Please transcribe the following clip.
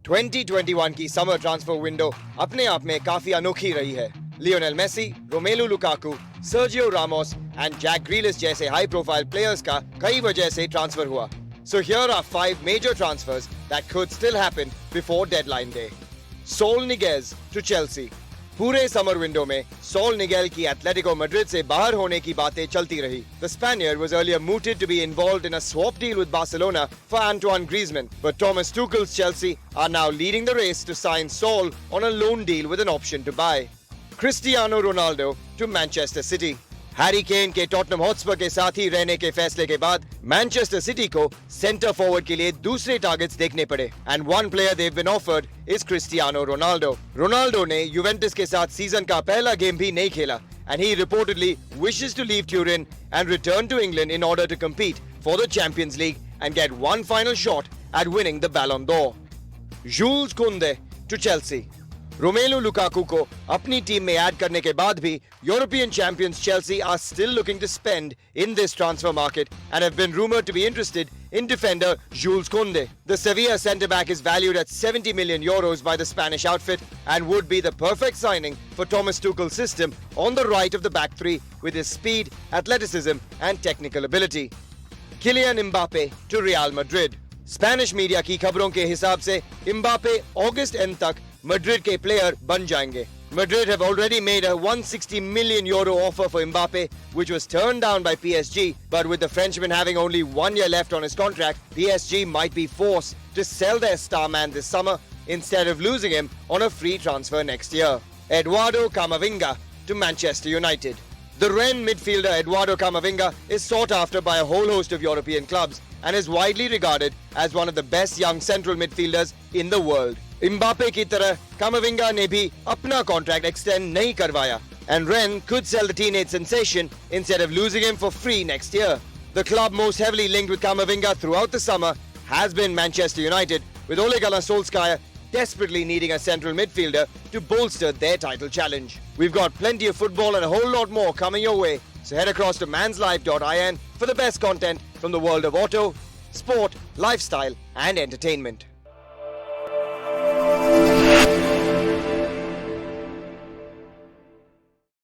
2021 की summer transfer window अपने आप में काफी अनोखी रही है। Lionel Messi, Romelu Lukaku, Sergio Ramos and Jack Grealish जैसे हाई प्रोफाइल प्लेयर्स का कई वजह से ट्रांसफर हुआ। So here are 5 major transfers that could still happen before deadline day. Saul Niguez to Chelsea. पूरे समर विंडो में sol Nigel की Atletico Madrid से बाहर होने की बातें चलती रही। The Spaniard was earlier mooted to be involved in a swap deal with Barcelona for Antoine Griezmann, but Thomas Tuchel's Chelsea are now leading the race to sign Saul on a loan deal with an option to buy. Cristiano Ronaldo to Manchester City. Harry Kane के Tottenham Hotspur के साथ ही रहने के फैसले के बाद Manchester City को centre forward के लिए दूसरे टारगेट्स देखने पड़े and one player they have been offered is Cristiano Ronaldo. Ronaldo ने यूवेंटस के साथ सीजन का पहला गेम भी नहीं खेला and he reportedly wishes to leave Turin and return to England in order to compete for the Champions League and get one final shot at winning the Ballon d'Or. Jules Koundé to Chelsea. Romelu Lukaku को अपनी team में add करने के बाद भी European champions Chelsea are still looking to spend in this transfer market and have been rumoured to be interested in defender Jules Koundé. The Sevilla centre-back is valued at 70 million euros by the Spanish outfit and would be the perfect signing for Thomas Tuchel's system on the right of the back three with his speed, athleticism and technical ability. Kylian Mbappe to Real Madrid. Spanish media की खबरों के हिसाब से Mbappe August end तक Madrid के player बन जाएंगे। Madrid have already made a 160 million euro offer for Mbappe, which was turned down by PSG. But with the Frenchman having only 1 year left on his contract, PSG might be forced to sell their star man this summer instead of losing him on a free transfer next year. Eduardo Camavinga to Manchester United. The Rennes midfielder Eduardo Camavinga is sought after by a whole host of European clubs and is widely regarded as one of the best young central midfielders in the world. Mbappe की तरह Camavinga ने भी अपना contract extend नहीं करवाया and Rennes could sell the teenage sensation instead of losing him for free next year. The club most heavily linked with Camavinga throughout the summer has been Manchester United, with Ole Gunnar Solskjaer desperately needing a central midfielder to bolster their title challenge. We've got plenty of football and a whole lot more coming your way, so head across to manslife.in for the best content from the world of auto, sport, lifestyle and entertainment.